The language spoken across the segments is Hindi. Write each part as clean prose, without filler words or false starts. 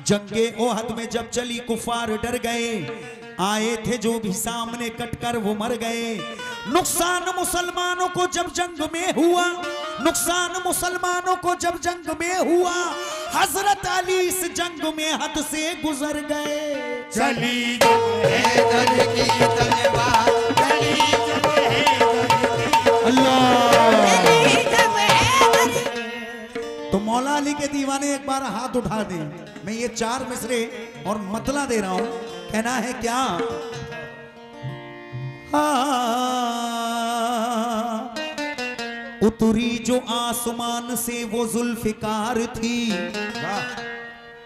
जंगे ओहद में जब चली कुफार डर गए, आए थे जो भी सामने कटकर वो मर गए। नुकसान मुसलमानों को जब जंग में हुआ, नुकसान मुसलमानों को जब जंग में हुआ, हजरत अली इस जंग में हद से गुजर गए। चली हैदर की तलवार, चली अल्लाह। तो मौला अली के दीवाने एक बार हाथ उठा दें। मैं ये 4 मिसरे और मतला दे रहा हूं, कहना है क्या? उतरी जो आसमान से वो जुल्फिकार थी,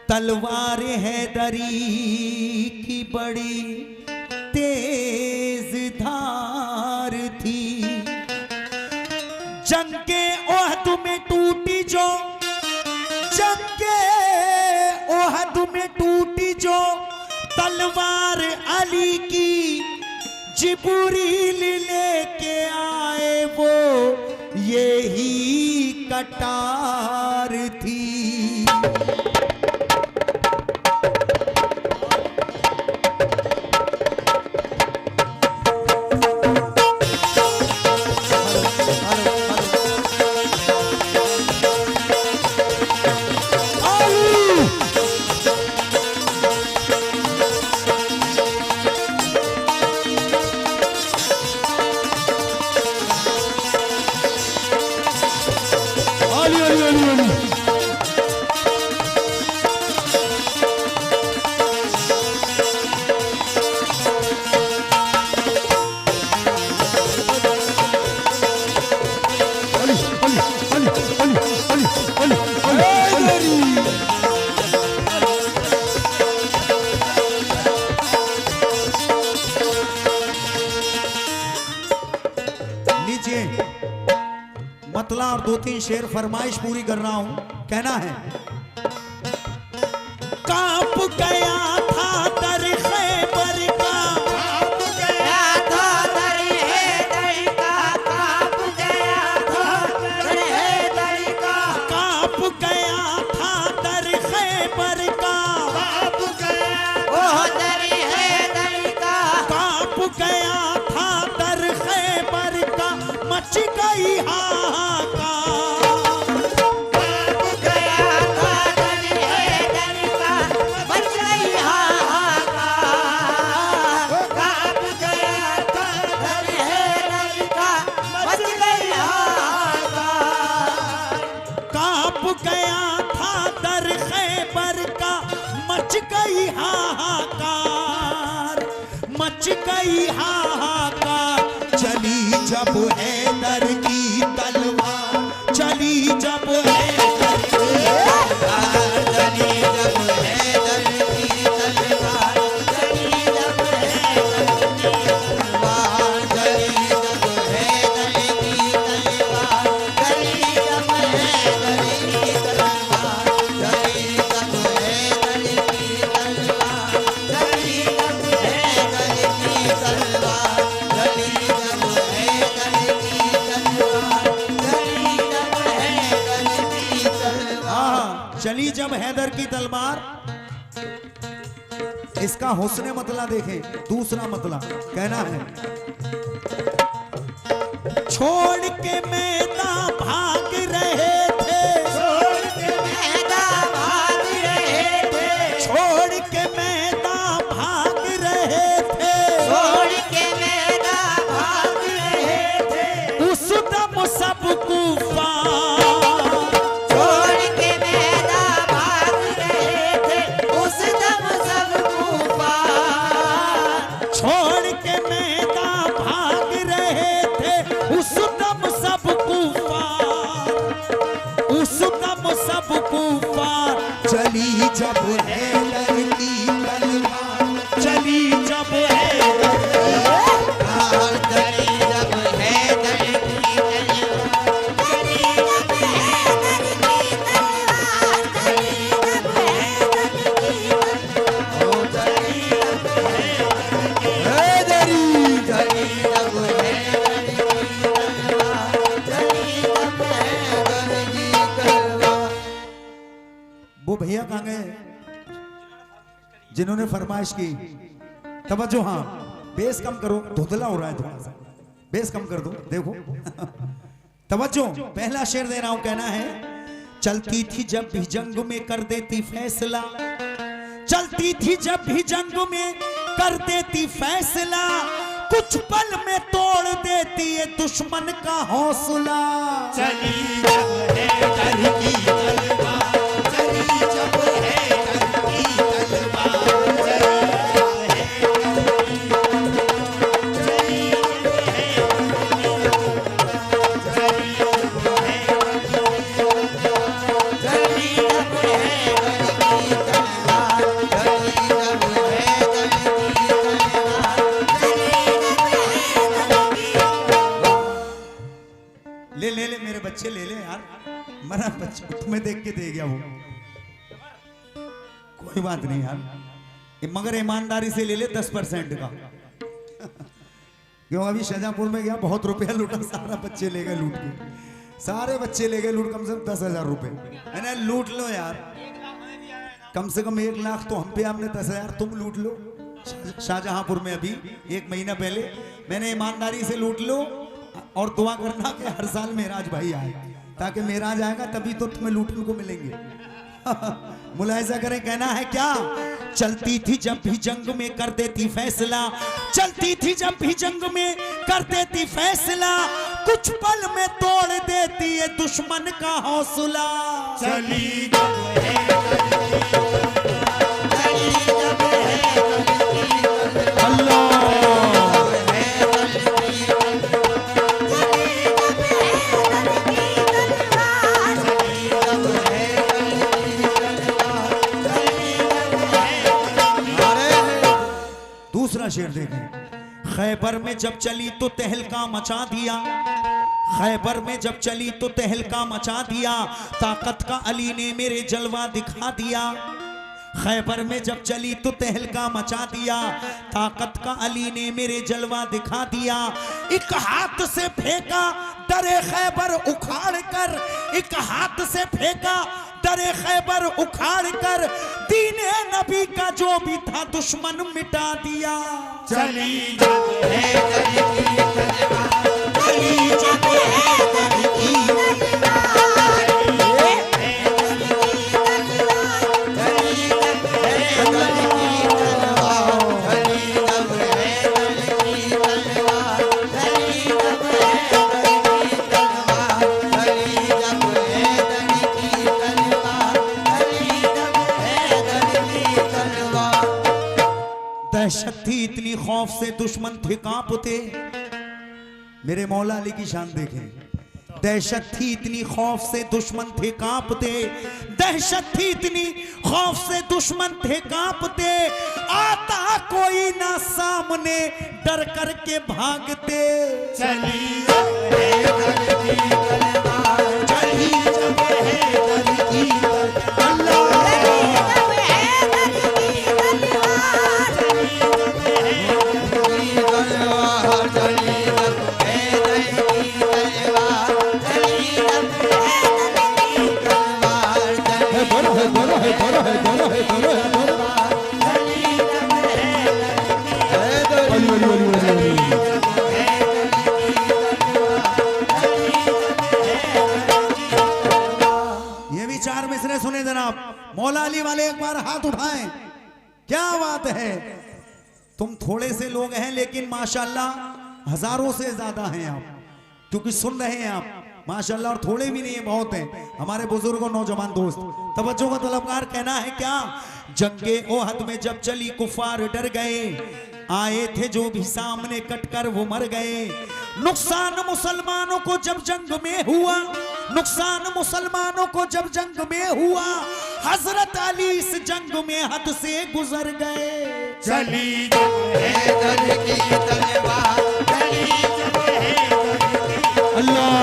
तलवार हैदरी की बड़ी तेज धार थी। जंग के ओहद में टूटी जो, जंग के ओहद में टूटी जो तलवार अली की, जिब्रील लेके आए वो यही कटार थी। मतला और 2-3 शेर फरमाइश पूरी कर रहा हूं, कहना है। कांप गया था दर खैबर का, कांप गया था दर हैदर का, कांप गया था दर हैदर का, कांप गया था दर खैबर का, कांप गया वो दर हैदर का, कांप गया था दर खैबर का, मच गई हाहाकार। कांप गया था दर हैदर का, मच गई हाहाकार। कांप गया था दर हैदर का, मच गई हाहाकार। कांप गया था दर खैबर का, मच गई हाहाकार, मच गई हाहाकार। चली जब हैदर की तलवार, चली जब हैदर की तलवार, चली जब हैदर की तलवार, चली जब हैदर की तलवार, चली जब हैदर की तलवार, चली जब हैदर की तलवार, चली जब हैदर की तलवार, चली जब हैदर की तलवार, चली जब हैदर की तलवार, चली जब हैदर की तलवार। चली जब हैदर की तलवार। इसका हुस्ने मतला देखें। दूसरा मतला कहना है। छोड़ के मैदान भाग रहे थे, छोड़ के मैदान भाग रहे थे, छोड़ के मैदान भाग रहे थे, छोड़ के मैदान भाग रहे थे, उस दम सब कुफार, छोड़ के मैदान भाग रहे थे, उस दम सब कुफार, छोड़ के मैदान भाग रहे थे, उस दम सब कुफार, उस दम सब कुफार। चली जब हैदर की तलवार, चली जब हैदर की तलवार, चली जब हैदर की तलवार, चली जब हैदर की तलवार, चली जब हैदर की तलवार, ओ चली जब हैदरी, चली जब हैदर की तलवार, चली जब हैदर की तलवार। वो भैया कहाँ गए? जिन्होंने फरमाइश की, तवज्जो, हाँ बेस कम करो, धुंधला हो रहा है थोड़ा सा, बेस कम कर दो, देखो तवज्जो, पहला शेर दे रहा हूं, कहना है चलती थी जब भी जंग में कर देती फैसला, चलती थी जब भी जंग में कर देती फैसला, कुछ पल में तोड़ देती है दुश्मन का हौसला। चली जब है डर की तलवार, चली जब है डर की तलवार, ले मेरे बच्चे ले ले यार, मरा बच्चे तुम्हें देख के दे गया वो, कोई बात नहीं यार, मगर ईमानदारी से ले ले 10% का क्यों अभी शाहजहांपुर में गया, बहुत रुपया लूटा, सारा बच्चे ले गए लूट के, सारे बच्चे ले गए लूट, कम से कम 10,000 रुपए है ना, लूट लो यार, कम से कम 1 लाख तो हम पे, आपने 10,000 तुम लूट लो। शाहजहांपुर में अभी 1 महीना पहले मैंने ईमानदारी से लूट लो, और दुआ करना कि हर साल मेराज भाई आए, ताकि मेराज आएगा तभी तो तुम्हें लूटने को मिलेंगे। मुलाहिजा करें, कहना है क्या, चलती थी जब भी जंग में कर देती फैसला, चलती थी जब भी जंग में कर देती फैसला, कुछ पल में तोड़ देती है दुश्मन का हौसला। चली जब है दूसरा शेर देखें, खैबर में जब चली तो तहलका मचा दिया, खैबर में जब चली तो तहलका मचा दिया, ताकत का अली ने मेरे जलवा दिखा दिया, खैबर में जब चली तो तहलका मचा दिया, ताकत का अली ने मेरे जलवा दिखा दिया, एक हाथ से फेंका दरे खैबर उखाड़ कर, एक हाथ से फेंका दरे खैबर उखाड़ कर, दीने नबी का जो भी था दुश्मन मिटा दिया। चली जब है डर की तलवार, चली जब है डर की दहशत थी इतनी, खौफ से दुश्मन थे कांपते, मेरे मौला अली की शान देखें, दहशत थी इतनी खौफ से दुश्मन थे कांपते, दहशत थी इतनी खौफ से दुश्मन थे कांपते, आता कोई ना सामने डर करके भागते। चली जब है डर की तलवार, चली जब है डर की तलवार, ये भी 4 मिसरे सुने जनाब, मौला अली वाले एक बार हाथ उठाएं, क्या बात है, तुम थोड़े से लोग हैं लेकिन माशाल्लाह हजारों से ज्यादा हैं आप, क्योंकि सुन रहे हैं आप माशाल्लाह, और थोड़े भी नहीं है, बहुत हैं हमारे बुजुर्ग और नौजवान दोस्त। तवज्जो का तलबगार, कहना है क्या, जंगे ओहद में जब चली कुफार डर गए, आए थे जो भी सामने कटकर वो मर गए, नुकसान मुसलमानों को जब जंग में हुआ, नुकसान मुसलमानों को जब जंग में हुआ, हजरत अली इस जंग में हद से गुजर गए। चली जब है डर की तलवार, चली जब है अल्लाह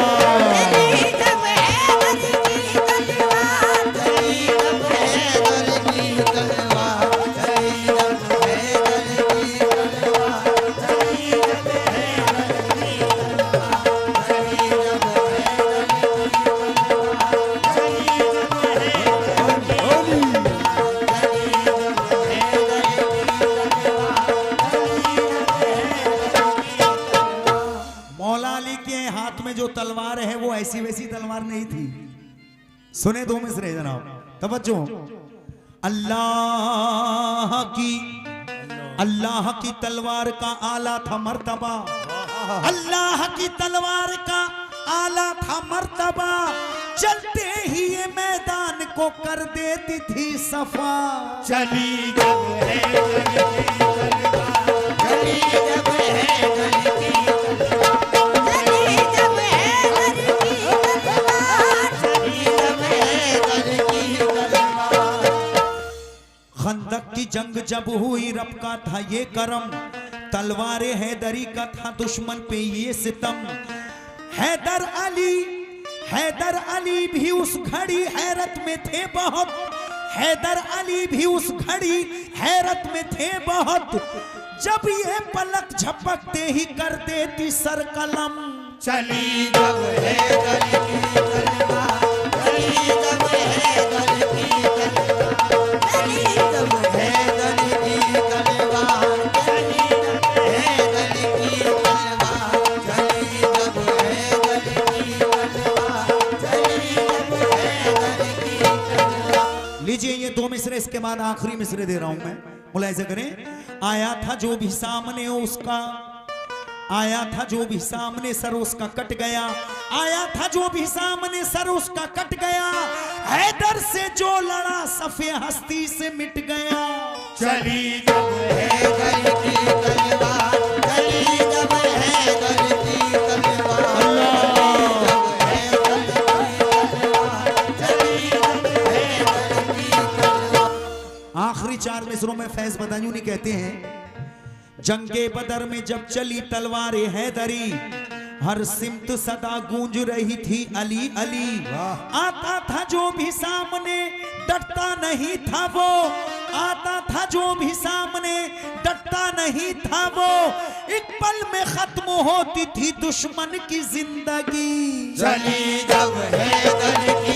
तलवार नहीं थी। सुने दो मिसरे जनाब, तवज्जो। अल्लाह की तलवार का आला था मर्तबा, अल्लाह की तलवार का आला था मर्तबा, चलते ही ये मैदान को कर देती थी सफा। चली जब है चली जब है खंदक की जंग जब हुई रब का था ये करम, तलवारे हैदरी का था दुश्मन पे ये सितम। हैदर अली भी उस घड़ी हैरत में थे बहुत, हैदर अली भी उस घड़ी हैरत में थे बहुत, जब ये पलक झपकते ही कर देती सर कलम। चली जब है चली जब है लीजिए ये दो मिसरे, इसके बाद आखिरी मिसरे दे रहा हूं मैं, मुलाहिजा करें। आया था जो भी सामने उसका, आया था जो भी सामने सर उसका कट गया, आया था जो भी सामने सर उसका कट गया, हैदर से जो लड़ा सफे हस्ती से मिट गया। चली जब है गल की तलवार, चली जब है गल की तलवार, आखिरी चार मिसरों में फैज बदायूनी कहते हैं, जंगे बदर में जब चली तलवारें हैदरी, हर सिमत सदा गूंज रही थी अली अली। आता था जो भी सामने डरता नहीं था वो, आता था जो भी सामने डरता नहीं था वो, एक पल में खत्म होती थी दुश्मन की जिंदगी। चली जब है गल की